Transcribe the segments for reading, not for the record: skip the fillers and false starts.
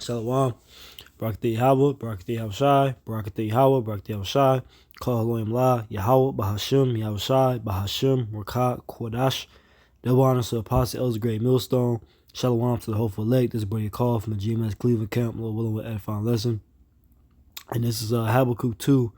Shalom. Barakatah Yahweh, Barakatah Yahushai, Barakatah Yahweh, Barakatah Yahushai, Kol Elohim La, Yahweh, Bahashim, Yahushai, Bahashim, Rakat, Kodash. Double honors to the Apostle Elder Great Millstone. Shalom to the hopeful elect. This is Brady Call from the GMS Cleveland Camp, Lord willing with edifying lesson. And this is Habakkuk 2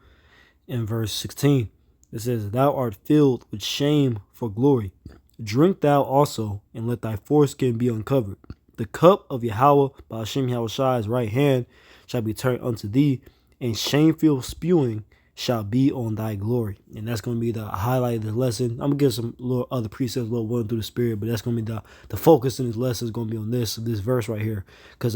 in verse 16. It says, Thou art filled with shame for glory. Drink thou also, and let thy foreskin be uncovered. The cup of Yahweh by Hashem Yahushai's right hand shall be turned unto thee, and shameful spewing shall be on thy glory. And that's going to be the highlight of the lesson. I'm going to give some little other precepts, a little one through the spirit, but that's going to be the focus in this lesson is going to be on this verse right here. Because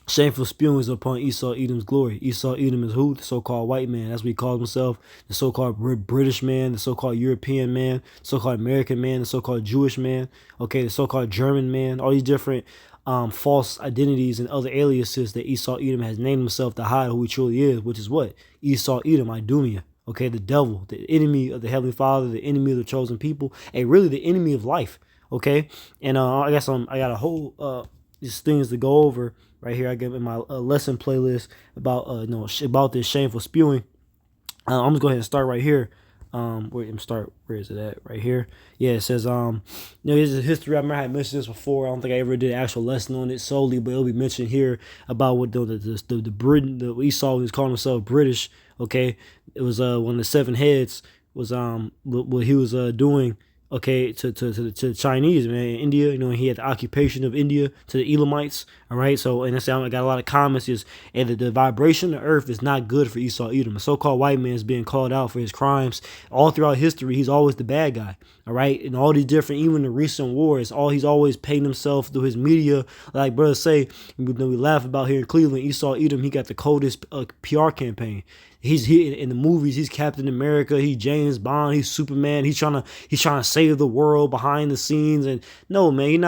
shameful spewing is upon Esau Edom's glory. Esau Edom is who? The so-called white man. That's what he calls himself. The so-called British man, the so-called European man, the so-called American man, the so-called Jewish man, okay, the so-called German man, all these different false identities and other aliases that Esau Edom has named himself to hide who he truly is, which is what? Esau Edom, Idumea. Okay, the devil, the enemy of the Heavenly Father, the enemy of the chosen people, and really the enemy of life. Okay, and I got a whole these things to go over right here. I give in my lesson playlist about about this shameful spewing. I'm just go ahead and start right here. Where is it at? Right here. Yeah, it says here's a history. I remember I had mentioned this before. I don't think I ever did an actual lesson on it solely, but it'll be mentioned here about what the Britain, the Esau was calling himself British. Okay, it was one of the seven heads was what he was doing. Okay, to Chinese, man, India, he had the occupation of India to the Elamites, all right, so, and that's, I got a lot of comments, and the vibration of the earth is not good for Esau Edom. A so-called white man is being called out for his crimes. All throughout history, he's always the bad guy, all right, and all these different, even the recent wars, he's always painting himself through his media, like brothers say, we laugh about here in Cleveland, Esau Edom, he got the coldest PR campaign. He's in the movies. He's Captain America. He's James Bond. He's Superman. He's trying to save the world behind the scenes. And no, man,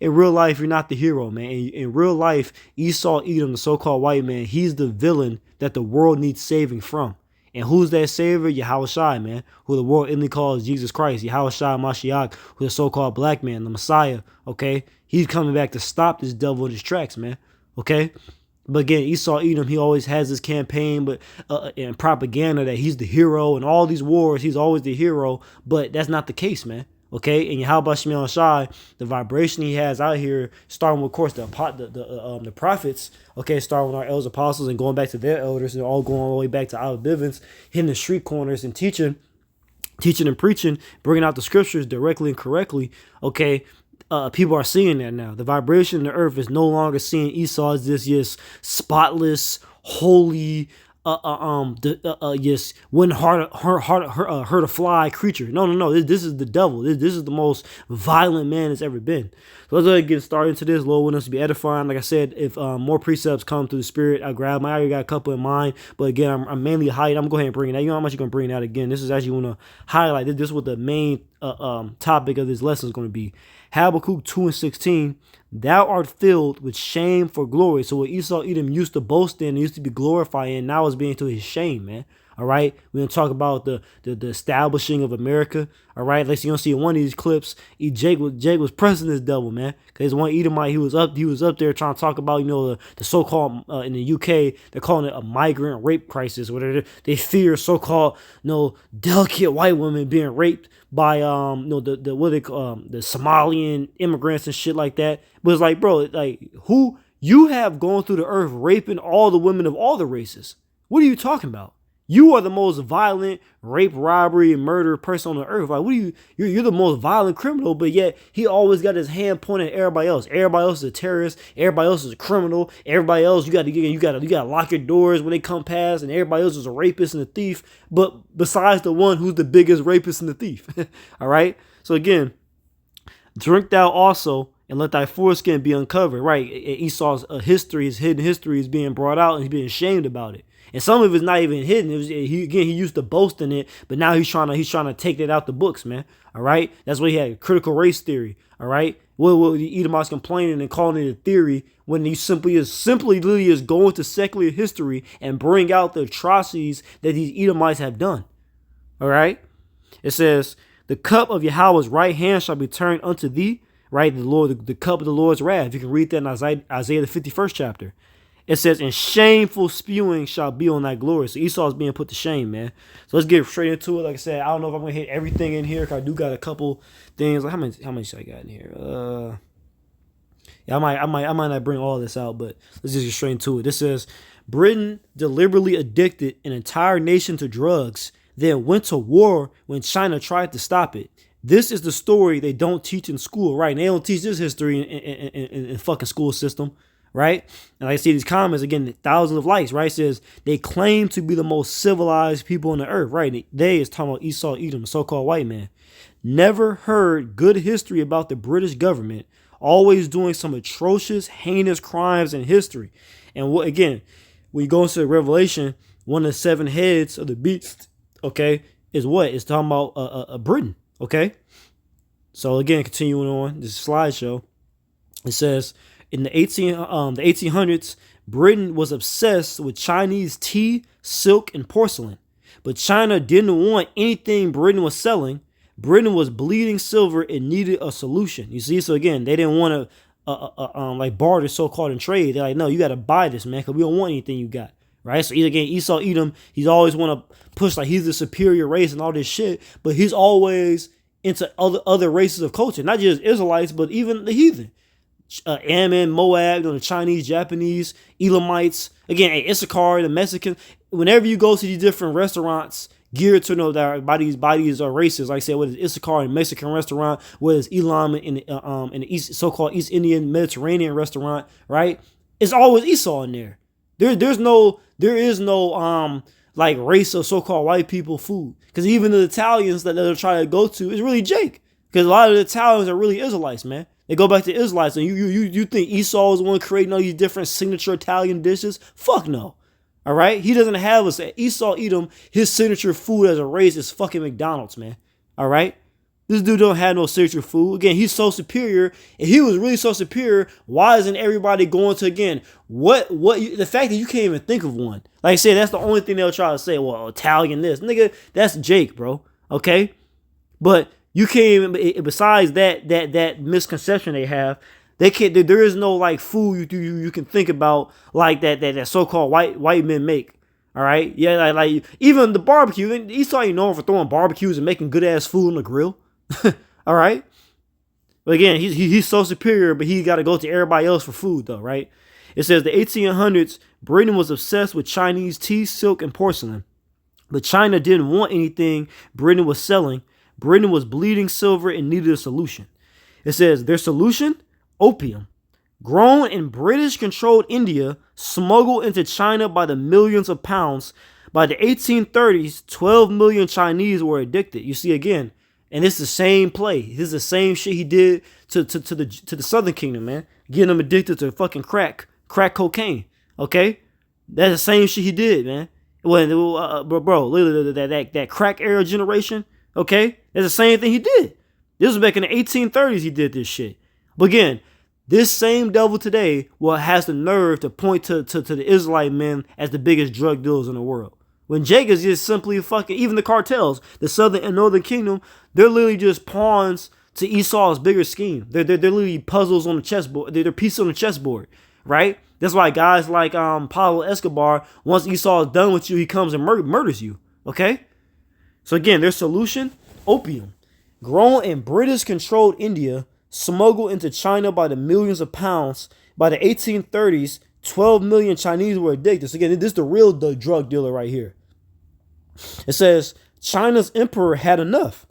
in real life. You're not the hero, man. In real life, Esau Edom, the so-called white man, he's the villain that the world needs saving from. And who's that savior? Yahushai, man, who the world inly calls Jesus Christ. Yahushai Mashiach, who's the so-called black man, the Messiah. Okay, he's coming back to stop this devil in his tracks, man. Okay. But again, Esau Edom, he always has this campaign and propaganda that he's the hero. In all these wars, he's always the hero. But that's not the case, man. Okay? And Yahweh Shemel Shai, the vibration he has out here, starting with, of course, the prophets, okay, starting with our elders, apostles, and going back to their elders, and all going all the way back to our Bivens, hitting the street corners and teaching and preaching, bringing out the scriptures directly and correctly, okay? People are seeing that now. The vibration in the earth is no longer seeing Esau as this spotless, holy, wouldn't hurt a fly creature. No. This is the devil. This is the most violent man that's ever been. So let's go ahead and get started into this. Lord, want us to be edifying. Like I said, if more precepts come through the spirit, I already got a couple in mind. But again, I'm mainly highlighting. I'm going to go ahead and bring it out. You know how much you're going to bring it out again. This is actually want to highlight. This is what the main topic of this lesson is going to be. Habakkuk 2 and 16, thou art filled with shame for glory. So what Esau Edom used to boast in, used to be glorifying, now is being to his shame, man. All right, we're gonna talk about the establishing of America. All right, like so you gonna see in one of these clips, Jake was pressing this devil, man, because one Edomite he was up there trying to talk about the so-called in the UK they're calling it a migrant rape crisis, where they fear so-called delicate white women being raped by the what they call the Somalian immigrants and shit like that. But it's like, bro, like who you have gone through the earth raping all the women of all the races? What are you talking about? You are the most violent rape, robbery, and murder person on the earth. Like, you're the most violent criminal, but yet he always got his hand pointed at everybody else. Everybody else is a terrorist. Everybody else is a criminal. Everybody else, you got to lock your doors when they come past, and everybody else is a rapist and a thief. But besides the one who's the biggest rapist and the thief, all right. So again, drink thou also, and let thy foreskin be uncovered. Right, Esau's history, his hidden history, is being brought out, and he's being ashamed about it. And some of it's not even hidden. He used to boast in it, but now he's trying to take that out the books, man. All right, that's why he had critical race theory. All right, well, the Edomites complaining and calling it a theory when he simply literally is going to secular history and bring out the atrocities that these Edomites have done. All right, it says, the cup of Yahweh's right hand shall be turned unto thee. right? The cup of the Lord's wrath. You can read that in Isaiah the 51st chapter. It says, and shameful spewing shall be on thy glory. So Esau is being put to shame, man. So let's get straight into it. Like I said, I don't know if I'm going to hit everything in here, because I do got a couple things. Like how many should I got in here? Yeah, I might not bring all this out, but let's just get straight into it. This says, Britain deliberately addicted an entire nation to drugs, then went to war when China tried to stop it. This is the story they don't teach in school, right? And they don't teach this history in fucking school system, right? And I see these comments, again, thousands of likes, right? It says, they claim to be the most civilized people on the earth, right? They is talking about Esau, Edom, a so-called white man. Never heard good history about the British government, always doing some atrocious, heinous crimes in history. And what, again, when you go into Revelation, one of the 7 heads of the beast, okay, is what? It's talking about Britain, okay? So again, continuing on this slideshow, it says, in the 1800s, Britain was obsessed with Chinese tea, silk, and porcelain. But China didn't want anything Britain was selling. Britain was bleeding silver and needed a solution. You see, so again, they didn't want to like barter, so-called, in trade. They're like, no, you got to buy this, man, because we don't want anything you got, right? So again, Esau, Edom, he's always want to push like he's the superior race and all this shit, but he's always into other races of culture, not just Israelites, but even the heathen. Ammon, Moab, the Chinese, Japanese, Elamites, again, Issachar, the Mexicans. Whenever you go to these different restaurants geared to that by these races, like I said, whether it's Issachar and Mexican restaurant, whether it's Elam in the East, so-called East Indian Mediterranean restaurant, right? It's always Esau in there. There is no like race of so-called white people food, because even the Italians that they'll try to go to is really Jake, because a lot of the Italians are really Israelites, man. They go back to Israelites, and you think Esau is the one creating all these different signature Italian dishes? Fuck no. All right? He doesn't have us. Esau, Edom, his signature food as a race is fucking McDonald's, man. All right? This dude don't have no signature food. Again, he's so superior. If he was really so superior, why isn't everybody going to, again, the fact that you can't even think of one. Like I said, that's the only thing they'll try to say. Well, Italian this. Nigga, that's Jake, bro. Okay? But you can't even, besides that misconception they have, they can't. There is no like food you can think about like that so-called white men make. All right, yeah, like even the barbecue. Esau ain't known for throwing barbecues and making good ass food on the grill. All right, but again, he's so superior, but he got to go to everybody else for food though, right? It says the 1800s, Britain was obsessed with Chinese tea, silk, and porcelain, but China didn't want anything Britain was selling. Britain was bleeding silver and needed a solution. It says their solution: opium, grown in British-controlled India, smuggled into China by the millions of pounds. By the 1830s, 12 million Chinese were addicted. You see again, and it's the same play. This is the same shit he did to the Southern Kingdom, man. Getting them addicted to fucking crack cocaine. Okay, that's the same shit he did, man. Bro, literally that crack era generation. Okay, that's the same thing he did. This was back in the 1830s. He did this shit. But again, this same devil today has the nerve to point to the Israelite men as the biggest drug dealers in the world. When Jake is just simply fucking, even the cartels, the Southern and Northern Kingdom, they're literally just pawns to Esau's bigger scheme. They're literally puzzles on the chessboard. They're pieces on the chessboard, right? That's why guys like Pablo Escobar, once Esau is done with you, he comes and murders you, okay? So again, their solution: opium, grown in British-controlled India, smuggled into China by the millions of pounds. By the 1830s, 12 million Chinese were addicted. So again, this is the real drug dealer right here. It says China's emperor had enough.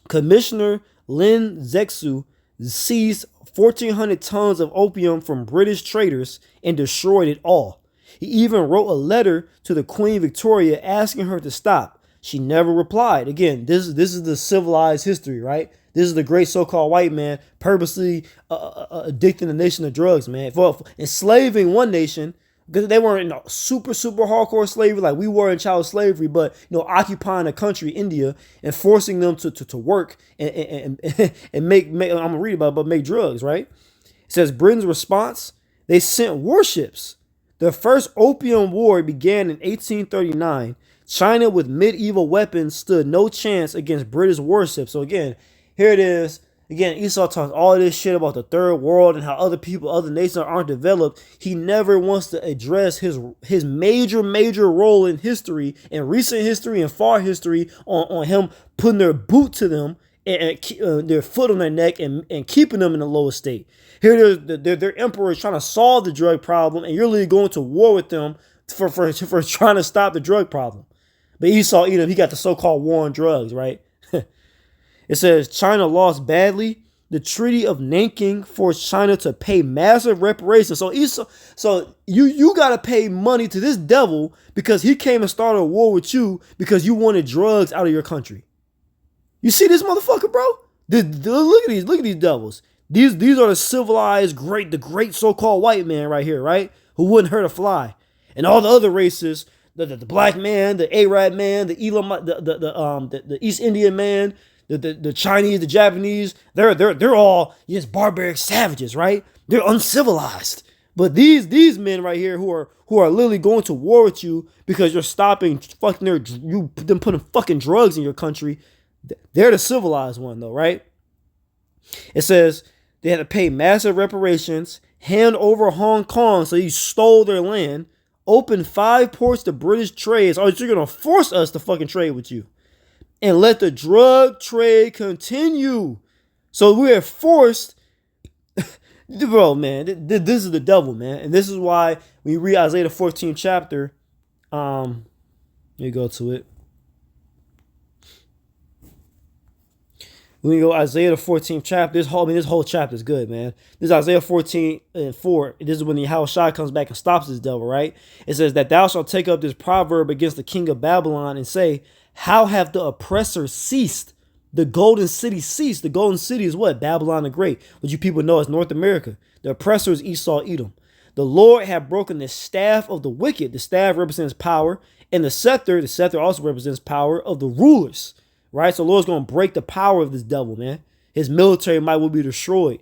Commissioner Lin Zexu seized 1,400 tons of opium from British traders and destroyed it all. He even wrote a letter to the Queen Victoria asking her to stop. She never replied. Again, this is the civilized history, right? This is the great so-called white man purposely addicting the nation to drugs, man. For enslaving one nation, because they weren't super hardcore slavery like we were in child slavery, but occupying a country, India, and forcing them to work and make I'm gonna read about it, but make drugs, right? It says Britain's response: they sent warships. The first opium war began in 1839. China with medieval weapons stood no chance against British warships. So again, here it is. Again, Esau talks all this shit about the third world and how other people, other nations aren't developed. He never wants to address his major role in history, in recent history and far history, on him putting their boot to them and their foot on their neck and keeping them in the lowest state. Here, their emperor is trying to solve the drug problem, and you're literally going to war with them for trying to stop the drug problem. But Esau, Edom, he got the so-called war on drugs, right? It says China lost badly. The Treaty of Nanking forced China to pay massive reparations. So you gotta pay money to this devil because he came and started a war with you because you wanted drugs out of your country. You see this motherfucker, bro? Look at these devils. These are the civilized, the great so-called white man right here, right? Who wouldn't hurt a fly. And all the other races, the black man, the Arab man, the Elam, the East Indian man, the Chinese, the Japanese, they're all just barbaric savages, right? They're uncivilized. But these men right here who are literally going to war with you because you're stopping them putting fucking drugs in your country, they're the civilized one though, right? It says they had to pay massive reparations, hand over Hong Kong, so you stole their land, open 5 ports to British trades. Oh, you're gonna force us to fucking trade with you. And let the drug trade continue. So we are forced, bro, man. This is the devil, man, and this is why when you read Isaiah the 14th chapter, let me go to it. When you go Isaiah the 14th chapter, this whole chapter is good, man. This is Isaiah 14:4. This is when the Yahushua comes back and stops this devil, right? It says that thou shalt take up this proverb against the king of Babylon and say, how have the oppressors ceased? The golden city ceased. The golden city is what? Babylon the Great, which you people know as North America. The oppressor is Esau, Edom. The Lord have broken the staff of the wicked. The staff represents power. And the scepter also represents power of the rulers. Right? So the Lord's going to break the power of this devil, man. His military might will be destroyed.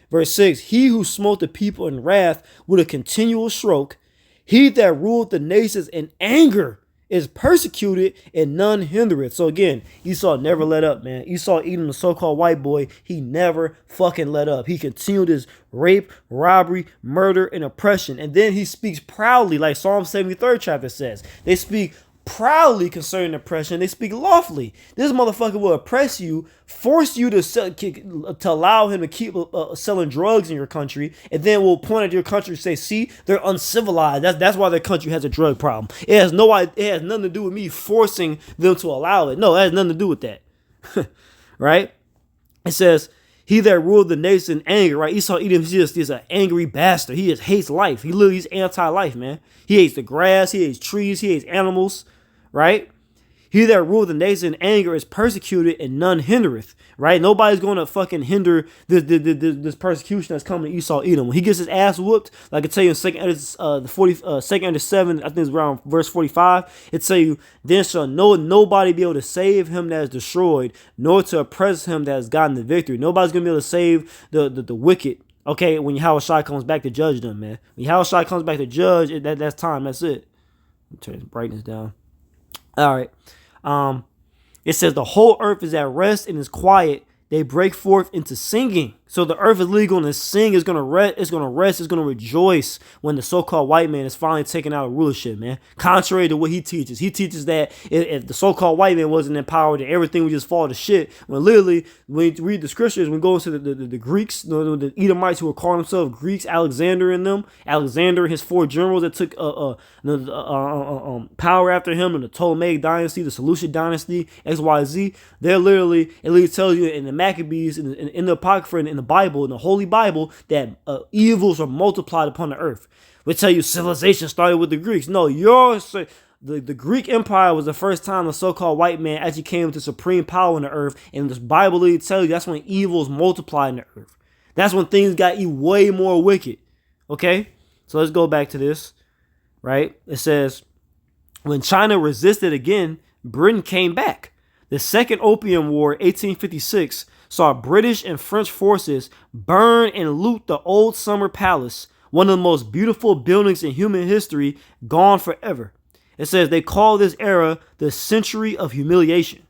Verse 6, he who smote the people in wrath with a continual stroke, he that ruled the nations in anger is persecuted and none hindereth. So again, Esau never let up, man. Esau, Edom, the so-called white boy, he never fucking let up. He continued his rape, robbery, murder, and oppression. And then he speaks proudly, like Psalm 73rd chapter says. They speak proudly concerning oppression. They speak lawfully. This motherfucker will oppress you, force you to allow him to keep selling drugs in your country, and then will point at your country and say, see, they're uncivilized. That's why their country has a drug problem. It has nothing to do with me forcing them to allow it. No, it has nothing to do with that. Right? It says, he that ruled the nation in anger, right? Esau Edom, he's an angry bastard. He just hates life. He literally is anti-life, man. He hates the grass. He hates trees. He hates animals, right? He that ruled the nation in anger is persecuted and none hindereth, right? Nobody's going to fucking hinder this persecution that's coming to Esau Edom. When he gets his ass whooped, like I tell you in 2nd 7, I think it's around verse 45, it tell you, then shall nobody be able to save him that is destroyed, nor to oppress him that has gotten the victory. Nobody's going to be able to save the wicked. Okay, when Yahushua comes back to judge them, man. When Yahushua comes back to judge, that's time. That's it. Turn the brightness down. All right. It says the whole earth is at rest and is quiet. They break forth into singing. So the earth is literally going to sing. It's going to rest. It's going to rejoice when the so-called white man is finally taken out of rulership, man. Contrary to what he teaches. He teaches that if the so-called white man wasn't empowered, then everything would just fall to shit. When literally, when you read the scriptures, when we go into the Greeks, the Edomites who were calling themselves Greeks, Alexander and his 4 generals that took power after him, and the Ptolemaic dynasty, the Seleucid dynasty, XYZ, they're literally, it literally tells you in the Maccabees, in the Apocrypha, in the Bible, in the Holy Bible, that evils are multiplied upon the earth. We tell you civilization started with the Greeks. No, the Greek Empire was the first time the so-called white man actually came to supreme power in the earth, and the Bible literally tells you that's when evils multiplied in the earth. That's when things got way more wicked. Okay? So let's go back to this, right? It says, when China resisted again, Britain came back. The Second Opium War, 1856, saw British and French forces burn and loot the old Summer Palace, one of the most beautiful buildings in human history, gone forever. It says they call this era the century of humiliation.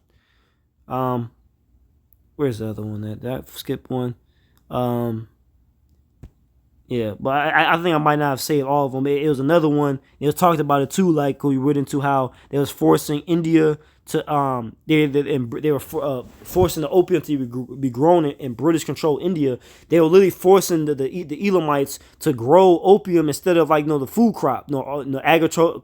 Where Where's the other one? That skip one. Yeah, but I think I might not have saved all of them. It was another one. It was talked about it too, like we went into how they was forcing India to they were forcing the opium to be grown in British controlled India. They were literally forcing the Elamites to grow opium instead of like the food crop, agriculture,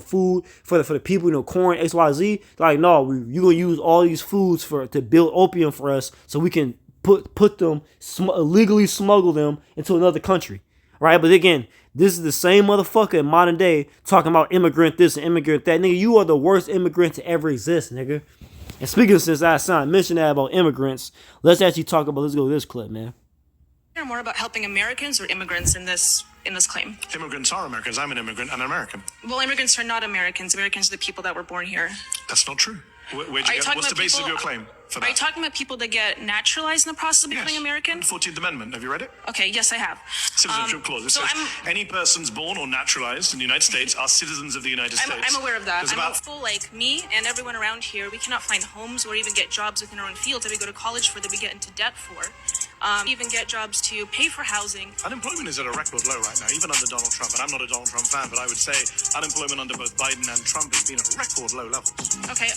food for the people, corn, XYZ. Like no, you gonna use all these foods to build opium for us so we can put them illegally smuggle them into another country, right? But again, this is the same motherfucker in modern day talking about immigrant this and immigrant that. Nigga, you are the worst immigrant to ever exist, nigga. And speaking of, since I mentioned that about immigrants, let's actually talk about, let's go to this clip, man. Hear more about helping Americans or immigrants in this claim? Immigrants are Americans. I'm an immigrant and an American. Well, immigrants are not Americans. Americans are the people that were born here. That's not true. What's the basis of your claim for that? Are you talking about people that get naturalized in the process of becoming American? 14th Amendment. Have you read it? Okay, yes, I have. Citizenship clause. It says any persons born or naturalized in the United States are citizens of the United States. I'm aware of that. I'm hopeful, like me and everyone around here, we cannot find homes or even get jobs within our own fields that we go to college for, that we get into debt for. Even get jobs to pay for housing. Unemployment is at a record low right now, even under Donald Trump. And I'm not a Donald Trump fan, but I would say unemployment under both Biden and Trump has been at record low levels. Okay.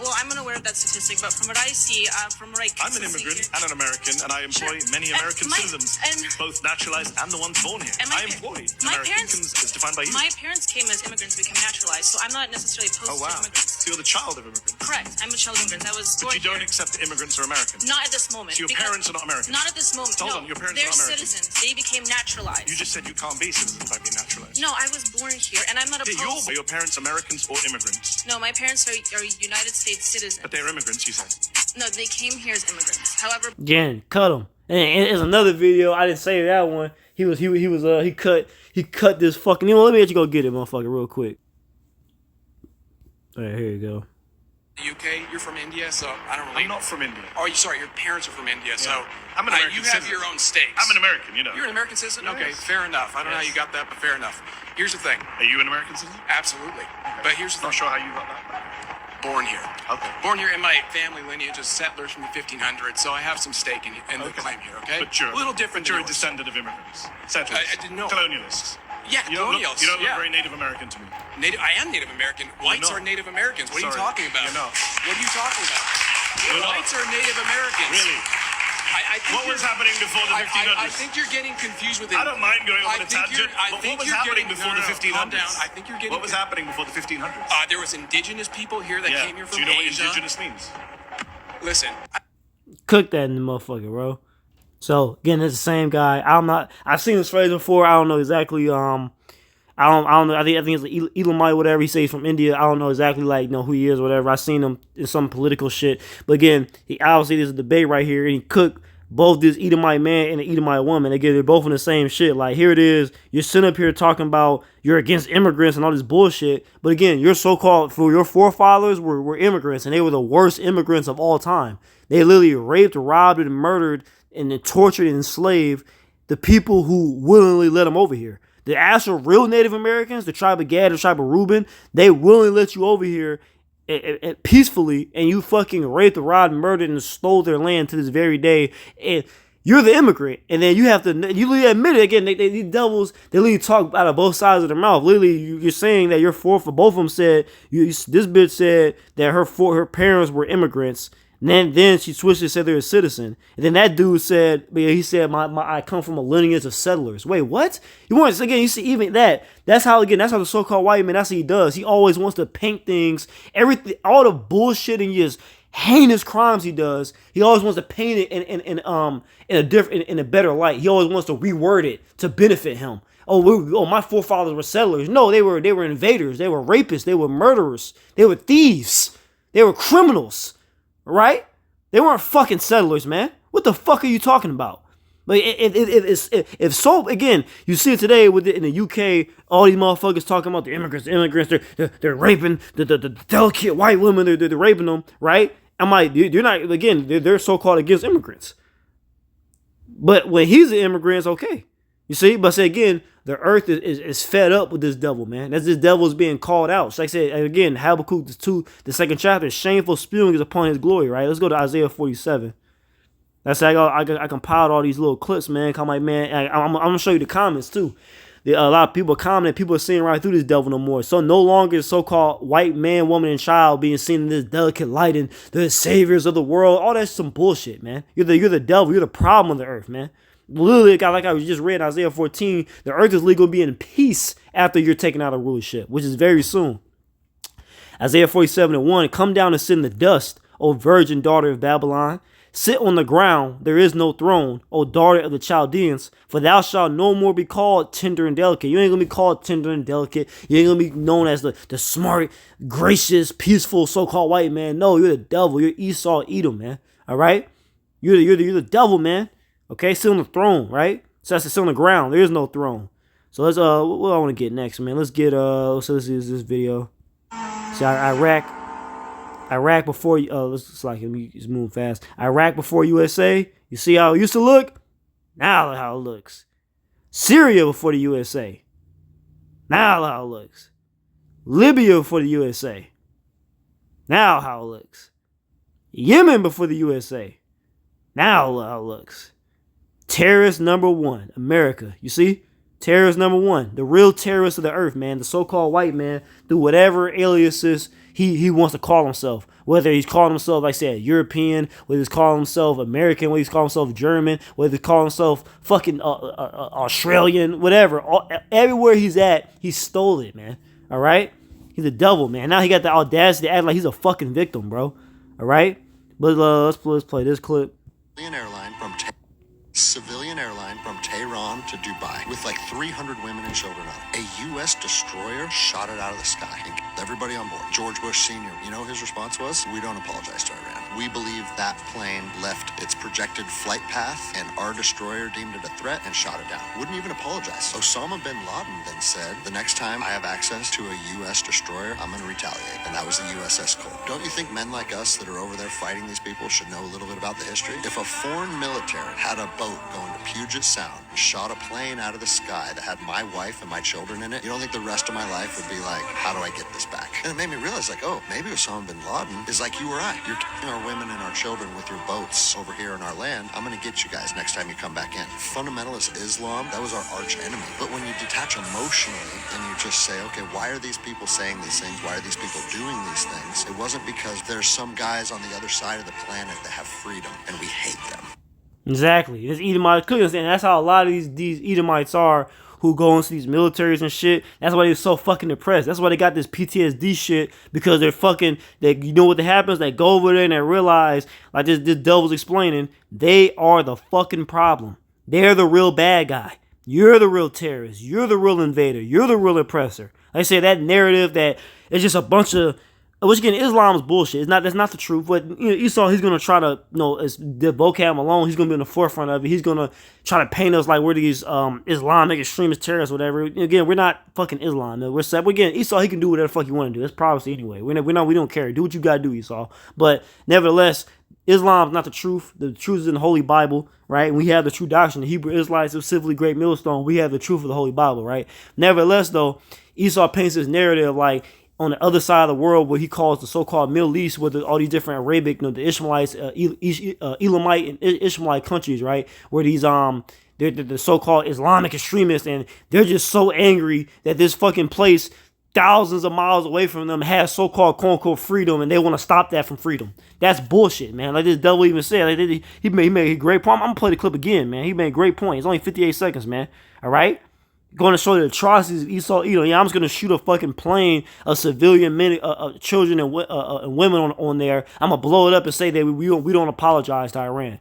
Well, I'm unaware of that statistic, but from what I see, from what I can I'm an immigrant and an American, and I employ many American citizens, both naturalized and the ones born here. I employ Americans as defined by you. My parents came as immigrants to become naturalized, so I'm not necessarily opposed to immigrants. So you're the child of immigrants. Correct. I'm a child of immigrants. I was born here. But you don't accept that immigrants are Americans? Not at this moment. So your parents are not American? Not at this moment. Hold on, your parents are not American. They're citizens. They became naturalized. You just said you can't be citizens by being naturalized. No, I was born here, and I'm not opposed. Are your parents Americans or immigrants? No, my parents are United States citizens. But they're immigrants, you said? No, they came here as immigrants. However, again, cut them. And it's another video. I didn't say that one. He cut this fucking. Let me let you go get it, motherfucker, real quick. All right, here you go. UK, you're from India, so I don't really. I'm not from India. Oh, sorry, your parents are from India, so I'm an American you have citizen. your own states. I'm an American, you know. You're an American citizen? Yes. Okay, fair enough. I don't know how you got that, but fair enough. Here's the thing. Are you an American citizen? Absolutely. Okay. But here's the thing. Not sure how you got that. Born here. Okay. Born here, in my family lineage is settlers from the 1500s, so I have some stake in the claim here, okay? But you're a little different. But you're a descendant of immigrants. Settlers. I didn't know. Colonialists. Yeah, colonials. You don't look very Native American to me. I am Native American. Whites are Native Americans. What are you talking about? You're not. What are you talking about? Whites are Native Americans. Really? I think what was happening before the 1500s? I think you're getting confused with it. I don't mind going on a tangent. But what was happening before the 1500s? Calm down. I think you're getting. What was happening before the 1500s? There was indigenous people here that came here from Asia. Do you know what indigenous means? Listen. Cook that in the motherfucker, bro. So again, it's the same guy. I've seen this phrase before. I don't know exactly. I don't know. I think it's Elamite, whatever. He says he's from India. I don't know exactly who he is, whatever. I seen him in some political shit. But again, he obviously there's a debate right here, and he cooked both this Edomite man and the Edomite woman. Again, they're both in the same shit. Like, here it is. You're sitting up here talking about you're against immigrants and all this bullshit. But again, your forefathers were immigrants, and they were the worst immigrants of all time. They literally raped, robbed, and murdered, and then tortured and enslaved the people who willingly let them over here. The actual real Native Americans, the tribe of Gad, the tribe of Reuben, they willingly let you over here peacefully, and you fucking raped, robbed, murdered, and stole their land to this very day. And you're the immigrant, and then you literally admit it again. These devils, they literally talk out of both sides of their mouth. Literally, you're saying that you're for both of them said this bitch said that her parents were immigrants. And then she switched and said they're a citizen. And then that dude said, I come from a lineage of settlers. Wait, what? You see, even that's how the so-called white man, that's what he does. He always wants to paint things, everything, all the bullshit and just heinous crimes he does. He always wants to paint it in a better light. He always wants to reword it to benefit him. My forefathers were settlers. No, they were invaders. They were rapists. They were murderers. They were thieves. They were criminals. Right? They weren't fucking settlers, man. What the fuck are you talking about? But if so, again, you see it today in the UK, all these motherfuckers talking about the immigrants, they're raping the delicate white women, they're raping them, right? I'm like, you're not, again, they're so-called against immigrants. But when he's an immigrant, it's okay. You see? But say again, the earth is fed up with this devil, man. That's this devil is being called out. So like I said, again, Habakkuk 2, the second chapter, shameful spewing is upon his glory, right? Let's go to Isaiah 47. That's how I compiled all these little clips, man. I'm like, man, I'm gonna show you the comments too. A lot of people comment. People are seeing right through this devil no more. So no longer is so-called white man, woman, and child being seen in this delicate light and the saviors of the world. All that's some bullshit, man. You're the devil. You're the problem on the earth, man. Literally, like I just read Isaiah 14, the earth is legally be in peace after you're taken out of rulership, which is very soon. Isaiah 47:1, come down and sit in the dust, O virgin daughter of Babylon. Sit on the ground, there is no throne, O daughter of the Chaldeans, for thou shalt no more be called tender and delicate. You ain't gonna be called tender and delicate. You ain't gonna be known as the smart, gracious, peaceful, so-called white man. No, you're the devil. You're Esau, Edom, man. All right? You're the devil, man. Okay, sit on the throne, right? So that's to sit on the ground. There is no throne. So let's what I want to get next, man. Let's get let's see this video. See, Iraq before let's like it's moving fast. Iraq before USA. You see how it used to look? Now look how it looks. Syria before the USA. Now look how it looks. Libya before the USA. Now how it looks. Yemen before the USA. Now look how it looks. Terrorist number one, America. You see? Terrorist number one. The real terrorist of the earth, man. The so-called white man, through whatever aliases he wants to call himself. Whether he's calling himself, like I said, European, whether he's calling himself American, whether he's calling himself German, whether he's calling himself fucking Australian, whatever. Everywhere he's at, he stole it, man. All right? He's a devil, man. Now he got the audacity to act like he's a fucking victim, bro. All right? But let's play this clip. Civilian airline from Tehran to Dubai with like 300 women and children on it. A U.S. destroyer shot it out of the sky and kept everybody on board. George Bush Sr., you know his response was? We don't apologize to Iran. We believe that plane left its projected flight path and our destroyer deemed it a threat and shot it down. Wouldn't even apologize. Osama bin Laden then said, the next time I have access to a U.S. destroyer, I'm going to retaliate. And that was the USS Cole. Don't you think men like us that are over there fighting these people should know a little bit about the history? If a foreign military had a boat going to Puget Sound and shot a plane out of the sky that had my wife and my children in it, you don't think the rest of my life would be like, how do I get this back? And it made me realize, like, oh, maybe Osama bin Laden is like you or I. You're killing our women and our children with your boats over here in our land. I'm going to get you guys next time you come back in. Fundamentalist Islam, that was our arch enemy. But when you detach emotionally and you just say, okay, why are these people saying these things? Why are these people doing these things? It wasn't because there's some guys on the other side of the planet that have freedom and we hate them. Exactly. This Edomite cooking, and that's how a lot of these Edomites are who go into these militaries and shit. That's why they're so fucking depressed. That's why they got this PTSD shit, because they're fucking, you know what happens? They go over there and they realize, like this devil's explaining, they are the fucking problem. They're the real bad guy. You're the real terrorist. You're the real invader. You're the real oppressor. Like I say, that narrative that it's just a bunch of, which again, Islam is bullshit. That's not the truth. But you know, Esau, he's gonna try to, the vocab alone, he's gonna be in the forefront of it. He's gonna try to paint us like we're these Islamic extremist terrorists, whatever. Again, we're not fucking Islam. We're set. Again, Esau, he can do whatever the fuck you want to do. That's privacy anyway. We don't care. Do what you gotta do, Esau. But nevertheless, Islam is not the truth. The truth is in the Holy Bible, right? We have the true doctrine. The Hebrew Israelites of civilly great millstone. We have the truth of the Holy Bible, right? Nevertheless, though, Esau paints this narrative like, on the other side of the world, what he calls the so-called Middle East, with all these different Arabic, the Ishmaelites, Elamite and Ishmaelite countries, right? Where these they're the so-called Islamic extremists, and they're just so angry that this fucking place, thousands of miles away from them, has so-called quote-unquote freedom, and they want to stop that from freedom. That's bullshit, man. Like this devil even said, like, he made a great point. I'm gonna play the clip again, man. He made a great point. It's only 58 seconds, man. All right. Going to show the atrocities of Esau, Edom. Yeah, I'm just going to shoot a fucking plane of civilian men, children and women on there. I'm going to blow it up and say that we don't apologize to Iran.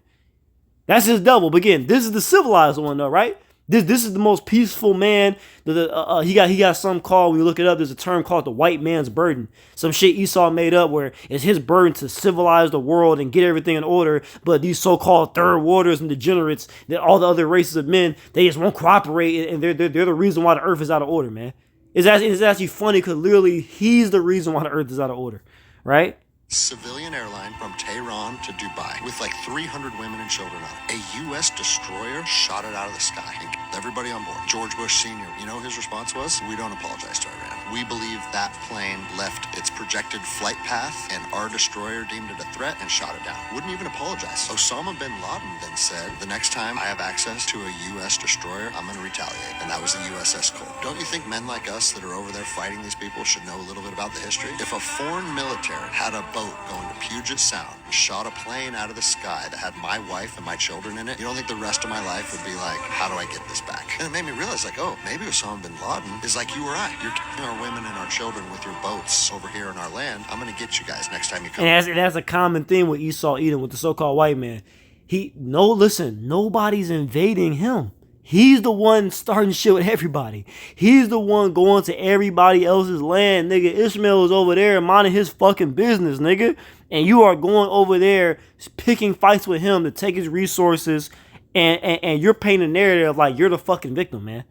That's his devil. But again, this is the civilized one, though, right? This is the most peaceful man. He got some called, when you look it up, there's a term called the white man's burden. Some shit Esau made up where it's his burden to civilize the world and get everything in order. But these so-called third worlders and degenerates, that all the other races of men, they just won't cooperate, and they're the reason why the earth is out of order, man. It's actually funny because literally he's the reason why the earth is out of order, right? civilian airline from Tehran to Dubai with like 300 women and children on it. A U.S. destroyer shot it out of the sky and killed everybody on board. George Bush Sr., you know his response was? We don't apologize to Iran. We believe that plane left its projected flight path and our destroyer deemed it a threat and shot it down. Wouldn't even apologize. Osama bin Laden then said, the next time I have access to a U.S. destroyer, I'm going to retaliate. And that was the USS Cole. Don't you think men like us that are over there fighting these people should know a little bit about the history? If a foreign military had a boat going to Puget Sound and shot a plane out of the sky that had my wife and my children in it, you don't think the rest of my life would be like, how do I get this back? And it made me realize, like, oh, maybe Osama bin Laden is like you or I. You're taking our women and our children with your boats over here in our land. I'm going to get you guys next time you come. And that's a common thing with Esau Edom, with the so-called white man. Listen, nobody's invading him. He's the one starting shit with everybody. He's the one going to everybody else's land, nigga. Ishmael is over there minding his fucking business, nigga. And you are going over there picking fights with him to take his resources, and you're painting a narrative like you're the fucking victim, man.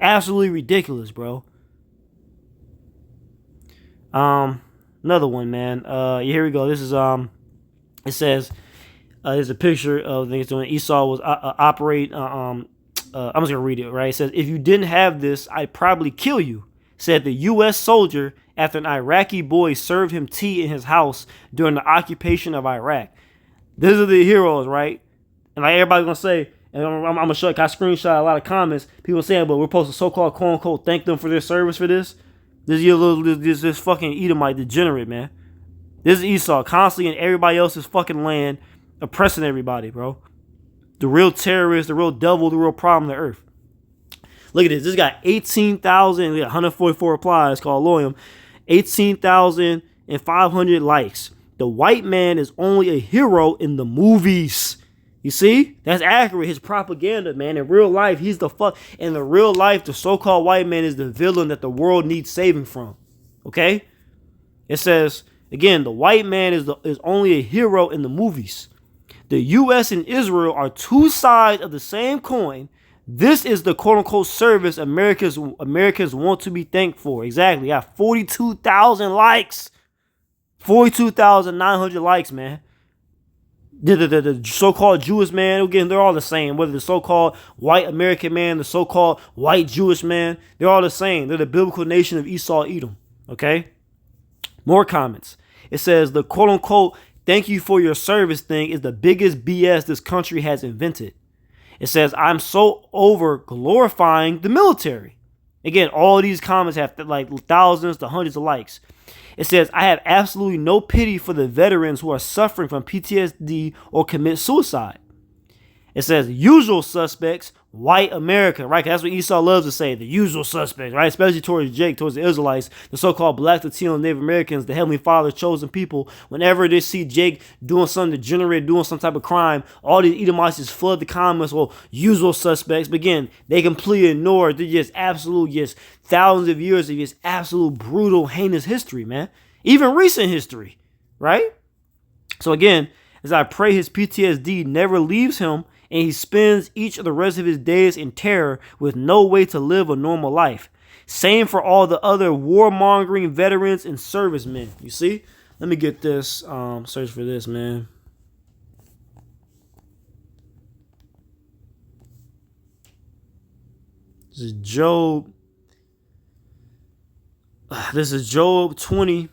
Absolutely ridiculous, bro. Another one, man. Here we go. This is it says there's a picture of things doing. Esau was operate. I'm just gonna read it, right? It says, if you didn't have this, I'd probably kill you, said the U.S. soldier after an Iraqi boy served him tea in his house during the occupation of Iraq. These are the heroes, right? And like everybody's gonna say, and I'm gonna show. I screenshot a lot of comments. People saying, but we're supposed to so-called quote unquote thank them for their service for this. This fucking Edomite degenerate, man. This is Esau constantly in everybody else's fucking land, oppressing everybody, bro. The real terrorist, the real devil, the real problem on the earth. Look at this. This got 18,000, 144 replies, called Loyam, 18,500 likes. The white man is only a hero in the movies. You see? That's accurate. His propaganda, man. In real life, he's the fuck. In the real life, the so-called white man is the villain that the world needs saving from. Okay? It says, again, the white man is only a hero in the movies. The U.S. and Israel are two sides of the same coin. This is the quote-unquote service Americans want to be thanked for. Exactly. I got 42,000 likes. 42,900 likes, man. The so-called Jewish man, again, they're all the same. Whether the so-called white American man, the so-called white Jewish man, they're all the same. They're the biblical nation of Esau Edom. Okay? More comments. It says the quote-unquote thank you for your service thing is the biggest BS this country has invented. It says, I'm so over glorifying the military. Again, all of these comments have like thousands to hundreds of likes. It says, I have absolutely no pity for the veterans who are suffering from PTSD or commit suicide. It says, usual suspects, white America, right? That's what Esau loves to say, the usual suspects, right? Especially towards Jake, towards the Israelites, the so-called black, Latino, Native Americans, the Heavenly Father's chosen people. Whenever they see Jake doing something degenerate, doing some type of crime, all these Edomites just flood the comments, well, usual suspects. But again, they completely ignore the just absolute, just thousands of years of just absolute brutal, heinous history, man. Even recent history, right? So again, as I pray his PTSD never leaves him, and he spends each of the rest of his days in terror with no way to live a normal life. Same for all the other warmongering veterans and servicemen. You see? Let me get this. Search for this, man. This is Job. This is Job 20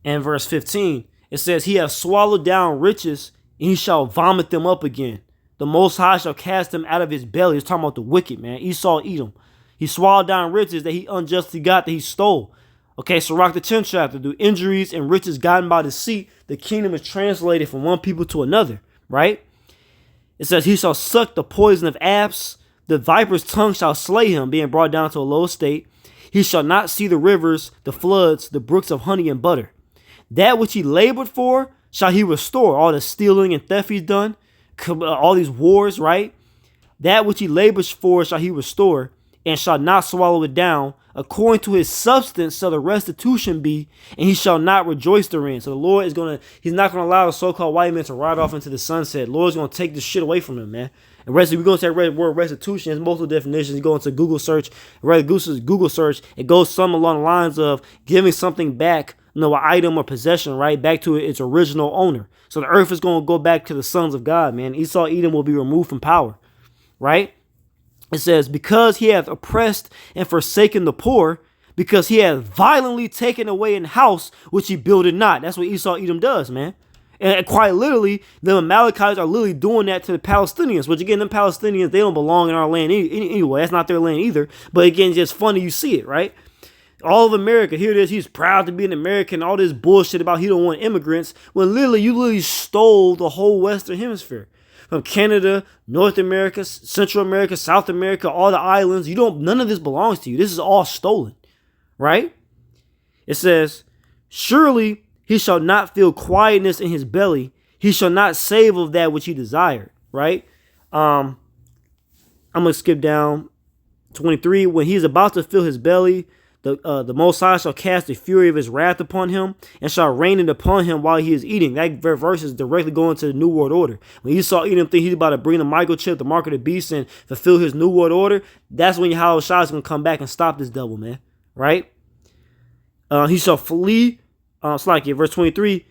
and verse 15. It says, he has swallowed down riches, and he shall vomit them up again. The Most High shall cast them out of his belly. It's talking about the wicked, man. Esau Edom. He swallowed down riches that he unjustly got, that he stole. Okay, so Sirach the 10th chapter. Through injuries and riches gotten by deceit, the kingdom is translated from one people to another, right? It says, he shall suck the poison of asps. The viper's tongue shall slay him, being brought down to a low estate. He shall not see the rivers, the floods, the brooks of honey and butter. That which he labored for shall he restore. All the stealing and theft he's done, all these wars, right? That which he labors for shall he restore, and shall not swallow it down. According to his substance shall the restitution be, and he shall not rejoice therein. So the Lord is he's not going to allow the so-called white man to ride off into the sunset. The Lord's going to take this shit away from him, man. And we're going to say the word restitution has multiple definitions. You go into Google search, it goes some along the lines of giving something back an item or possession, right, back to its original owner. So the earth is going to go back to the sons of God, man. Esau, Edom will be removed from power, right? It says, because he hath oppressed and forsaken the poor, because he hath violently taken away an house which he builded not. That's what Esau, Edom does, man. And quite literally, the Amalekites are literally doing that to the Palestinians, which again, them Palestinians, they don't belong in our land anyway. That's not their land either. But again, it's just funny you see it, right? All of America, here it is, he's proud to be an American, all this bullshit about he don't want immigrants, when literally you literally stole the whole Western Hemisphere. From Canada, North America, Central America, South America, all the islands, none of this belongs to you. This is all stolen, right? It says, surely he shall not feel quietness in his belly, he shall not save of that which he desired, right? I'm going to skip down 23. When he is about to fill his belly, the Most High shall cast the fury of his wrath upon him, and shall rain it upon him while he is eating. That verse is directly going to the New World Order. When Esau Edom think he's about to bring the microchip, the mark of the beast, and fulfill his New World Order, that's when Yahweh Shai is going to come back and stop this devil, man. Right? He shall flee. Slakia, verse 23.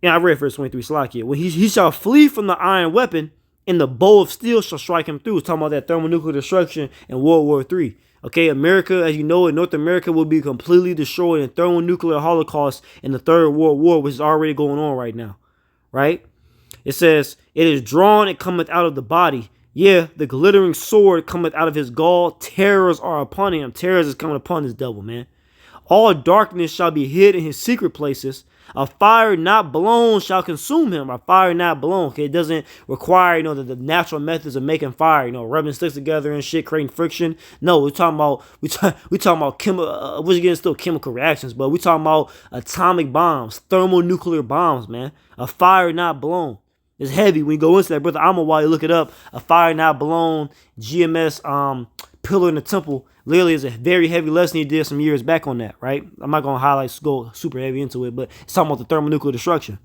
Yeah, I read verse 23. Slakia. When he shall flee from the iron weapon, and the bow of steel shall strike him through. It's talking about that thermonuclear destruction in World War III. Okay, America, as you know it, North America will be completely destroyed in thermonuclear holocaust in the Third World War, which is already going on right now, right? It says, it is drawn, it cometh out of the body. Yeah, the glittering sword cometh out of his gall. Terrors are upon him. Terrors is coming upon this devil, man. All darkness shall be hid in his secret places. A fire not blown shall consume him. A fire not blown. Okay, it doesn't require, the natural methods of making fire, rubbing sticks together and shit, creating friction. No, we're talking about chemical, which again is still chemical reactions, but we're talking about atomic bombs, thermonuclear bombs, man. A fire not blown. It's heavy. When you go into that, brother Amma, while you look it up, a fire not blown, GMS pillar in the temple. Literally is a very heavy lesson he did some years back on that, right? I'm not going to go super heavy into it, but it's talking about the thermonuclear destruction.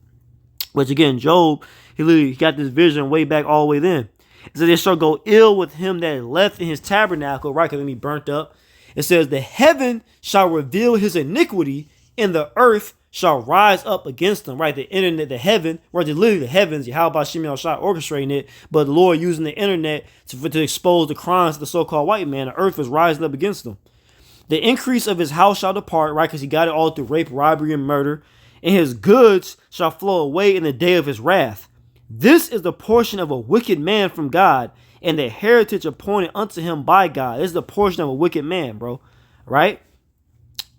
Which again, Job, he literally got this vision way back all the way then. It says, it shall go ill with him that is left in his tabernacle, right? Because then he burnt up. It says, the heaven shall reveal his iniquity, and the earth shall rise up against them, right? The internet, the heaven, right? Literally the heavens, how about Shimei Shai orchestrating it, but the Lord using the internet to expose the crimes of the so-called white man. The earth was rising up against them. The increase of his house shall depart, right? Because he got it all through rape, robbery, and murder. And his goods shall flow away in the day of his wrath. This is the portion of a wicked man from God, and the heritage appointed unto him by God. This is the portion of a wicked man, bro. Right?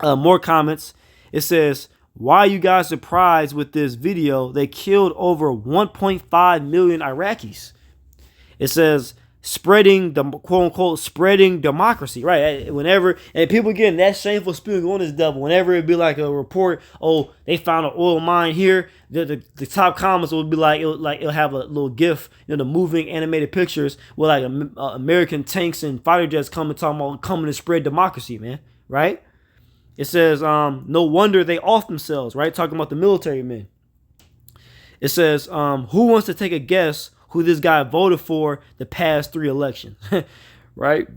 More comments. It says, why are you guys surprised with this video? They killed over 1.5 million Iraqis. It says, spreading the quote unquote spreading democracy, right? Whenever, and people getting that shameful spewing on this devil, whenever it'd be like a report, oh, they found an oil mine here, the top comments would be like it'll have a little gif, the moving animated pictures with like American tanks and fighter jets coming to spread democracy, man, right? It says, no wonder they off themselves, right? Talking about the military men. It says, who wants to take a guess who this guy voted for the past 3 elections, right?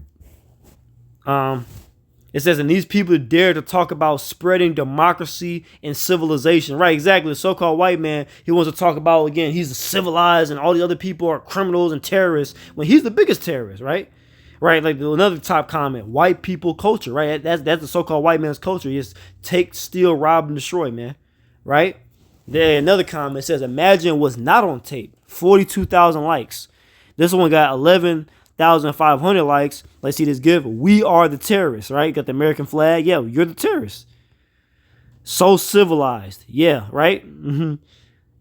It says, and these people dare to talk about spreading democracy and civilization, right? Exactly. The so-called white man, he wants to talk about, again, he's civilized and all the other people are criminals and terrorists when he's the biggest terrorist, right? Right, like another top comment, white people culture, right? That's the so-called white man's culture. Is take, steal, rob, and destroy, man. Right? There, another comment says, imagine what's not on tape. 42,000 likes. This one got 11,500 likes. Let's see this give. We are the terrorists, right? Got the American flag. Yeah, you're the terrorists. So civilized. Yeah, right?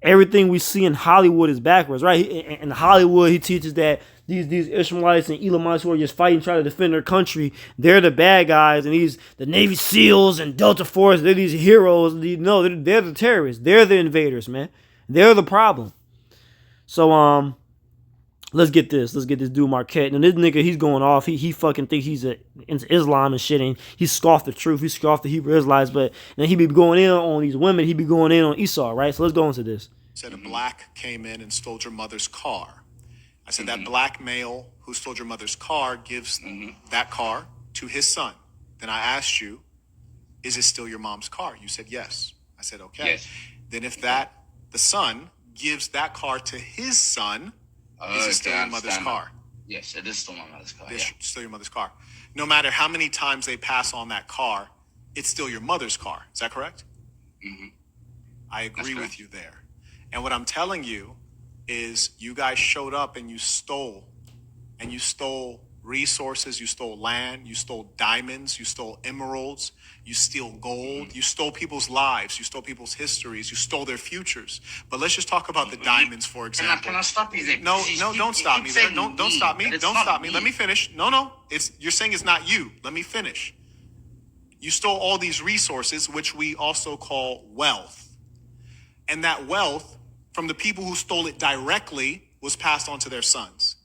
Everything we see in Hollywood is backwards, right? In Hollywood, he teaches that these Ishmaelites and Elamites who are just fighting, trying to defend their country, they're the bad guys, and the Navy SEALs and Delta Force, they're these heroes. No, they're the terrorists. They're the invaders, man. They're the problem. So let's get this dude Marquette. And this nigga, he's going off. He fucking thinks he's into Islam and shit, and he scoffed the truth. He scoffed the Hebrew Israelites, but then he be going in on these women. He be going in on Esau, right? So let's go into this. Said a black came in and stole your mother's car. I said that black male who stole your mother's car gives that car to his son. Then I asked you, is it still your mom's car? You said yes. I said, okay. Yes. Then if the son gives that car to his son, is it still your mother's car? Yes, it is still my mother's car. It's still your mother's car. No matter how many times they pass on that car, it's still your mother's car. Is that correct? Mm-hmm. I agree with you there. And what I'm telling you is you guys showed up and you stole resources, you stole land, you stole diamonds, you stole emeralds, you steal gold, you stole people's lives, you stole people's histories, you stole their futures. But let's just talk about the diamonds, for example. Can I stop you there? No, don't stop me there. Don't stop me. Don't stop me. Let me finish. No. You're saying it's not you. Let me finish. You stole all these resources, which we also call wealth. And that wealth from the people who stole it directly was passed on to their sons.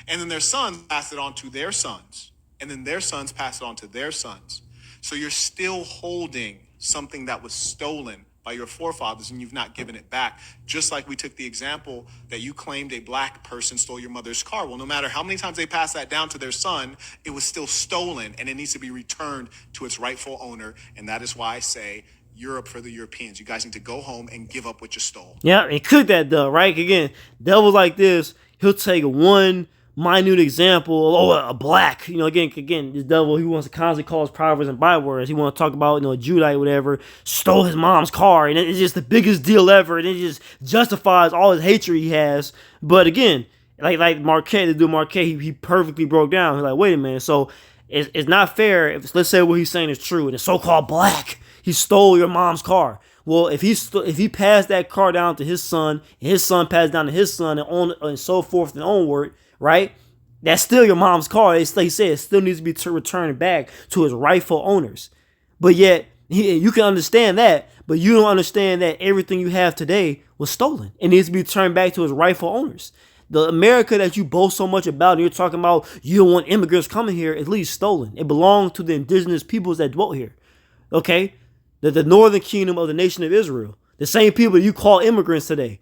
And then their sons passed it on to their sons. And then their sons passed it on to their sons. So you're still holding something that was stolen by your forefathers and you've not given it back. Just like we took the example that you claimed a black person stole your mother's car. Well, no matter how many times they pass that down to their son, it was still stolen and it needs to be returned to its rightful owner. And that is why I say Europe for the Europeans. You guys need to go home and give up what you stole. Yeah, and cook that though, right? Again, devils like this, he'll take one minute example, a black, again, this devil, he wants to constantly call us proverbs and bywords. He wants to talk about, a Judite, whatever, stole his mom's car, and it's just the biggest deal ever, and it just justifies all his hatred he has. But again, like Marquette, the dude Marquette, he perfectly broke down. He's like, wait a minute, so it's not fair if, let's say what he's saying is true, and the so-called black, he stole your mom's car. Well, if he passed that car down to his son, and his son passed down to his son, and on and so forth and onward, right? That's still your mom's car. It's like he said, it still needs to be returned back to its rightful owners. But yet, you can understand that, but you don't understand that everything you have today was stolen. It needs to be returned back to its rightful owners. The America that you boast so much about, and you're talking about you don't want immigrants coming here, at least stolen. It belonged to the indigenous peoples that dwelt here. Okay? The northern kingdom of the nation of Israel. The same people you call immigrants today.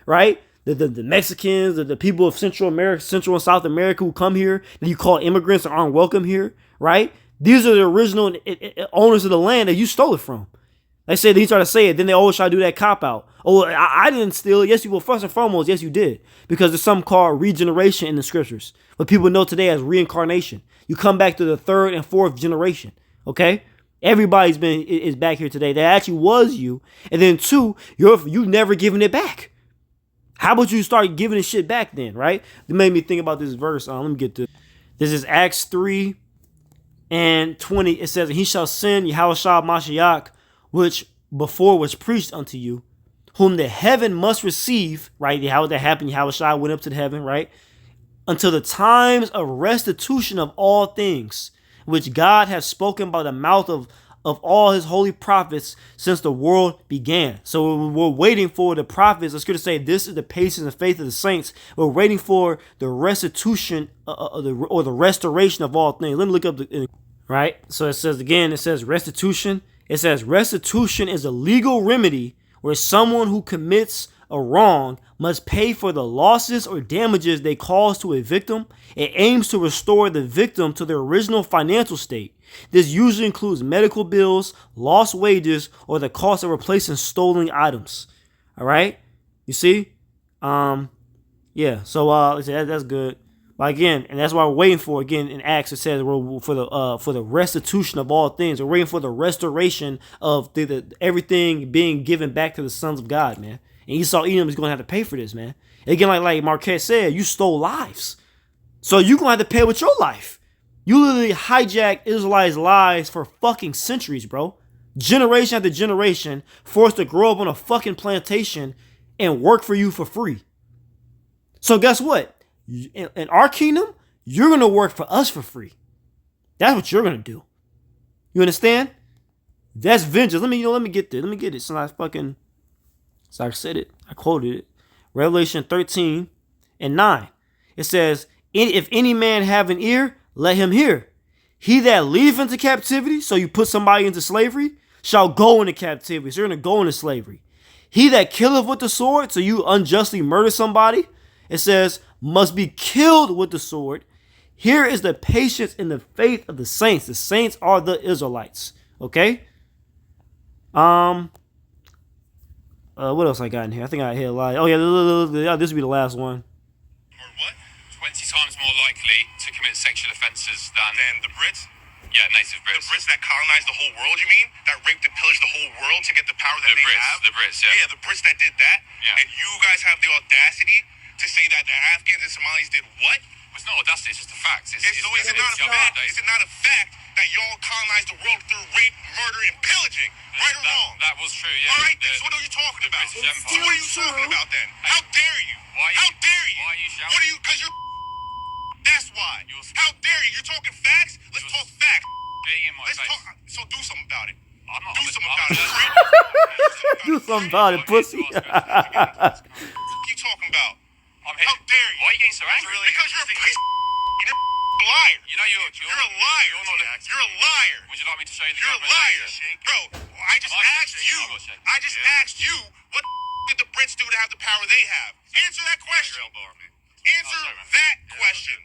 Right? The Mexicans, the people of Central America, Central and South America who come here that you call immigrants and aren't welcome here, right? These are the original owners of the land that you stole it from. They say they try to say it, then they always try to do that cop out. Oh, I didn't steal it. Yes, you will. First and foremost, yes, you did, because there's something called regeneration in the scriptures, what people know today as reincarnation. You come back to the third and fourth generation. Okay, everybody's is back here today. That actually was you, and then two, you've never given it back. How about you start giving this shit back then, right? It made me think about this verse. Let me get to this. Is Acts 3 and 20. It says, he shall send Yahushua Mashiach, which before was preached unto you, whom the heaven must receive, right? How would that happen? Yahushua went up to the heaven, right? Until the times of restitution of all things, which God has spoken by the mouth of all his holy prophets since the world began. So we're waiting for the prophets. Let's go to say this is the patience and faith of the saints. We're waiting for the restitution or the restoration of all things. Let me look up right. So it says again, it says restitution. It says restitution is a legal remedy where someone who commits a wrong must pay for the losses or damages they cause to a victim. It aims to restore the victim to their original financial state. This usually includes medical bills, lost wages, or the cost of replacing stolen items. All right, you see, yeah. So that's good. But again, and that's why we're waiting for. Again, in Acts it says we're for the restitution of all things. We're waiting for the restoration of the everything being given back to the sons of God, man. And Esau Edom is going to have to pay for this, man. Again, like Marquette said, you stole lives, so you're going to have to pay with your life. You literally hijacked Israelites' lives for fucking centuries, bro. Generation after generation, forced to grow up on a fucking plantation and work for you for free. So guess what? In our kingdom, you're going to work for us for free. That's what you're going to do. You understand? That's vengeance. Let me get there. Let me get it. So I said it. I quoted it. Revelation 13 and 9. It says, if any man have an ear, let him hear. He that leadeth into captivity, so you put somebody into slavery, shall go into captivity. So you're going to go into slavery. He that killeth with the sword, so you unjustly murder somebody, it says, must be killed with the sword. Here is the patience and the faith of the saints. The saints are the Israelites. Okay? What else I got in here? I think I hit a lot. Oh yeah, this will be the last one. Or what? 20 times more likely to commit sexual offences than the Brits? Yeah, native Brits. The Brits that colonized the whole world, you mean? That raped and pillaged the whole world to get the power that they have? The Brits, yeah. Yeah, the Brits that did that? Yeah. And you guys have the audacity to say that the Afghans and Somalis did what? It's not audacity, it's just a fact. Is it not a fact? Is it not a fact that y'all colonized the world through rape, murder, and pillaging? Right or wrong? That was true, yeah. All right, then, so what are you talking about? So what are you talking about then? How dare you? How dare you? Why are you shouting? What are you, because you're... That's why. How dare you? You're talking facts? Let's talk facts. So do something about it. I'm not. Do something about it. Do something about it, pussy. What you talking about? How dare you? Why are you getting so angry? Because you're a piece of you're a liar. You know you're a liar. You're a liar. Would you like me to show you the You're a liar. Bro, I just asked you what did the Brits do to have the power they have? Answer that question. Answer that question.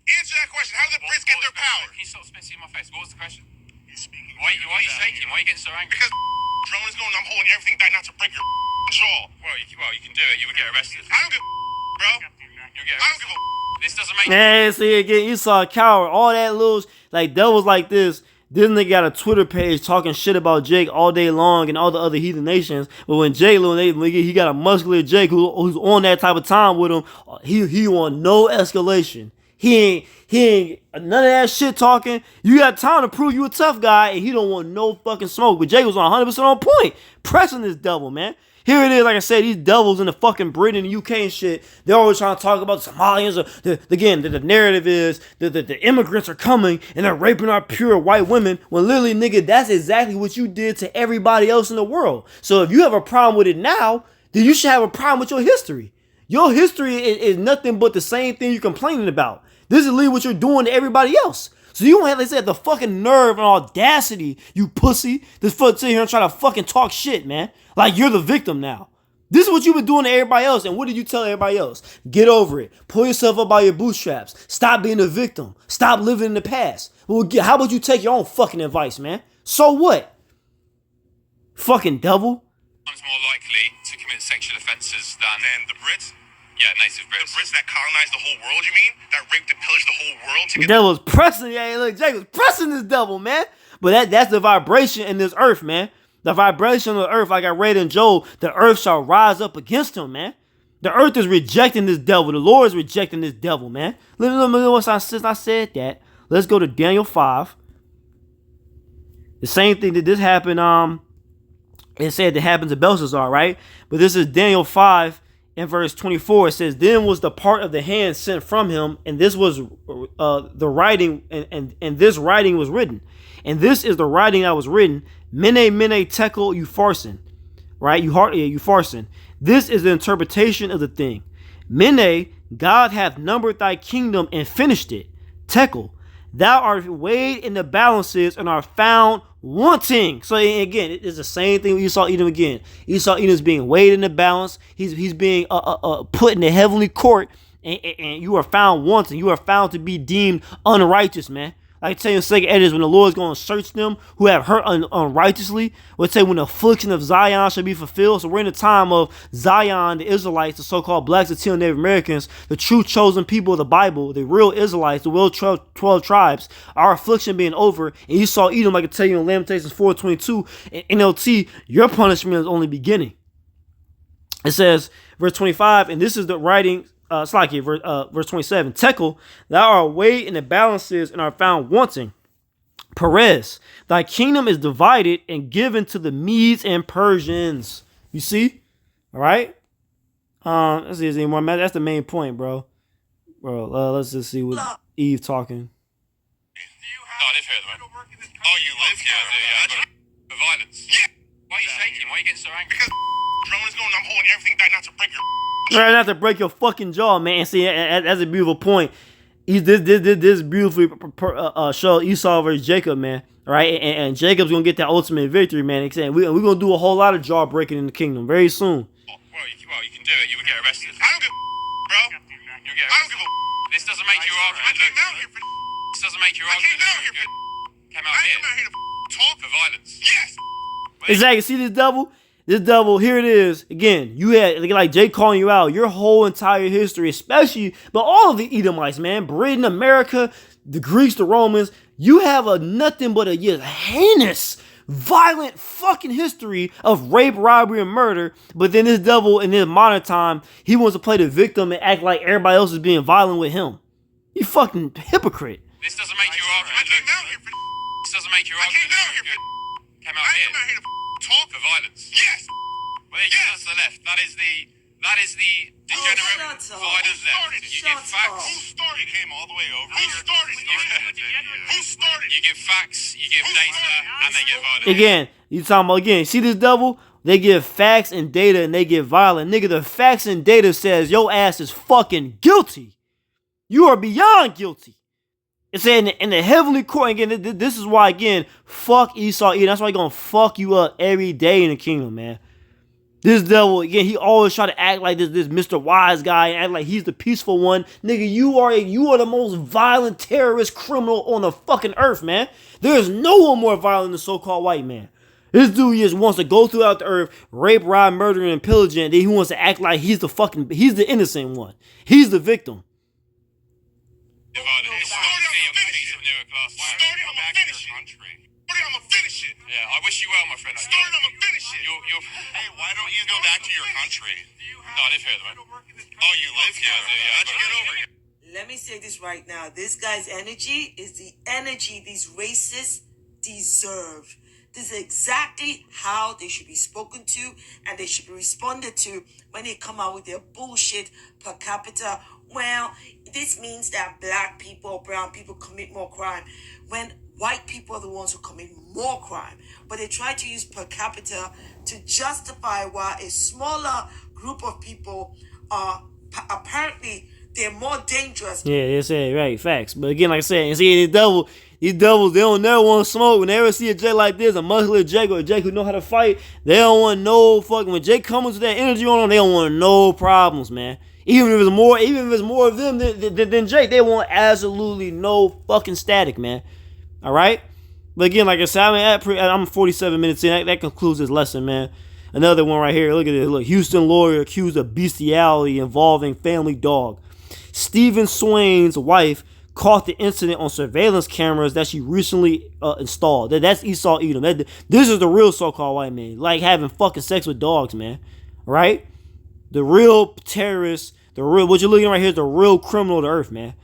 Answer that question. How did the Brits get their power? Can you stop spitting in my face? What was the question? He's speaking. Why are you shaking? Why are you getting so angry? Because drone is going, I'm holding everything back not to break your jaw. Well, you can do it. You would get arrested. I don't give a bro. You'll get arrested. I don't give a This doesn't make Yeah, see again, you saw a coward. All that little like that was like this. This nigga got a Twitter page talking shit about Jake all day long and all the other heathen nations. But when Jake, he got a muscular Jake who's on that type of time with him, he want no escalation. He ain't none of that shit talking. You got time to prove you a tough guy, and he don't want no fucking smoke. But Jake was on 100% on point, pressing this devil, man. Here it is, like I said, these devils in the fucking Britain and the UK and shit, they're always trying to talk about Somalians. The narrative is that the immigrants are coming and they're raping our pure white women. When literally, nigga, that's exactly what you did to everybody else in the world. So if you have a problem with it now, then you should have a problem with your history. Your history is nothing but the same thing you're complaining about. This is literally what you're doing to everybody else. So you don't have, like I said, the fucking nerve and audacity, you pussy, to sit here and try to fucking talk shit, man. Like you're the victim now. This is what you've been doing to everybody else. And what did you tell everybody else? Get over it. Pull yourself up by your bootstraps. Stop being a victim. Stop living in the past. Well, how about you take your own fucking advice, man? So what? Fucking devil. More likely to commit sexual offences than the Brits? Yeah, native Brits. The Brits that colonized the whole world, you mean? That raped and pillaged the whole world? The devil was pressing. Yeah, look, Jake was pressing this devil, man. But that's the vibration in this earth, man. The vibration of the earth, like I read in Job, the earth shall rise up against him, man. The earth is rejecting this devil. The Lord is rejecting this devil, man. Since I said that, let's go to Daniel 5. The same thing that this happened, it said that happened to Belshazzar, right? But this is Daniel 5 in verse 24. It says, then was the part of the hand sent from him, and this was the writing, and this writing was written. And this is the writing that was written, Mene, Tekel, Upharsin, right? Upharsin. This is the interpretation of the thing. Mene, God hath numbered thy kingdom and finished it. Tekel, thou art weighed in the balances and are found wanting. So again, it's the same thing with Esau Edom again. Esau Edom is being weighed in the balance. He's being put in the heavenly court, and you are found wanting. You are found to be deemed unrighteous, man. I tell you in 2 Edges, when the Lord is going to search them who have hurt unrighteously, we'll say when the affliction of Zion shall be fulfilled. So we're in the time of Zion, the Israelites, the so-called blacks, Latino, Native Americans, the true chosen people of the Bible, the real Israelites, the real 12 tribes, our affliction being over. And Esau Edom, I can tell you in Lamentations 4:22, in NLT, your punishment is only beginning. It says, verse 25, and this is the writing, verse 27. Tekel, thou art weighed in the balances and are found wanting. Perez, thy kingdom is divided and given to the Medes and Persians. You see? All right. Let's see if there's any more. That's the main point, bro. Let's just see what Eve talking. No, I live here at the moment. Oh, you live here? Yeah. The violence. Yeah. Why are you shaking? Why are you getting so angry? Because drone is going, I'm holding everything back not to break your... Right, not to break your fucking jaw, man. See, that's a beautiful point. This beautifully show Esau versus Jacob, man. Right, and Jacob's gonna get that ultimate victory, man. We're gonna do a whole lot of jaw breaking in the kingdom very soon. Well, you can do it. You would get arrested. I don't give a bro. You'll get arrested. I don't give a This doesn't make you argument. I came out here for This doesn't make you argument. I came out here for Came out here to talk for violence. Yes. Exactly. See this devil? This devil, here it is. Again, you had, like Jay calling you out, your whole entire history, especially, but all of the Edomites, man, Britain, America, the Greeks, the Romans, you have a nothing but a just heinous, violent fucking history of rape, robbery, and murder. But then this devil in this modern time, he wants to play the victim and act like everybody else is being violent with him. You fucking hypocrite. This doesn't make your argument. This doesn't make your argument. Came out here to talk for violence. Yes. Well, that's the left. That is the degenerate violent left. You give facts. Who started? Came all the way over. Who started? Who started? You give facts. You give data, and they get violent. Again, you talking about again? See this devil? They give facts and data, and they get violent. Nigga, the facts and data says your ass is fucking guilty. You are beyond guilty. It said in the heavenly court, again, this is why, again, fuck Esau Edom. That's why he's going to fuck you up every day in the kingdom, man. This devil, again, he always try to act like this Mr. Wise guy and act like he's the peaceful one. Nigga, you are the most violent terrorist criminal on the fucking earth, man. There is no one more violent than the so-called white man. This dude just wants to go throughout the earth, rape, rob, murder, and pillage, and then he wants to act like he's the innocent one. He's the victim. Yeah, I wish you well, my friend. Start, I'm gonna finish it. Hey, why don't you go back to your country? No, I live here, man. Oh, you live here? Yeah, how'd you get over here? Let me say this right now. This guy's energy is the energy these racists deserve. This is exactly how they should be spoken to and they should be responded to when they come out with their bullshit per capita. Well, this means that black people or brown people commit more crime when white people are the ones who commit more crime. But they try to use per capita to justify why a smaller group of people are apparently they're more dangerous. Yeah, they say right, facts. But again, like I said, and see these devils, they don't never want to smoke. When they ever see a Jake like this, a muscular Jake or a Jake who know how to fight, they don't want no fucking. When Jake comes with that energy on them, they don't want no problems, man. Even if it's more of them than Jake, they want absolutely no fucking static, man. All right. But again, like I said, I'm 47 minutes in. That concludes this lesson, man. Another one right here. Look at this. Look, Houston lawyer accused of bestiality involving family dog. Stephen Swain's wife caught the incident on surveillance cameras that she recently installed. That's Esau Edom. This is the real so-called white man, like having fucking sex with dogs, man. Right? The real terrorist, what you're looking at right here is the real criminal of the earth, man.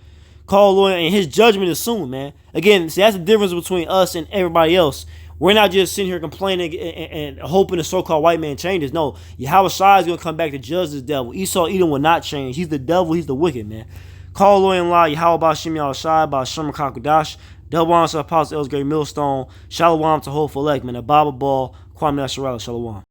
Call lawyer, and his judgment is soon, man. Again, see, that's the difference between us and everybody else. We're not just sitting here complaining and hoping the so-called white man changes. No, Yahweh Shai is going to come back to judge this devil. Esau Edom will not change. He's the devil. He's the wicked, man. Call lawyer and lie. Yahweh Ba'Shem Yahweh Shai Ba'Shem Kakudash. Double honor to Apostle Elsgary Millstone. Shalom to whole Felek, man. The Bible Ball. Kwame Nasharala. Shalom.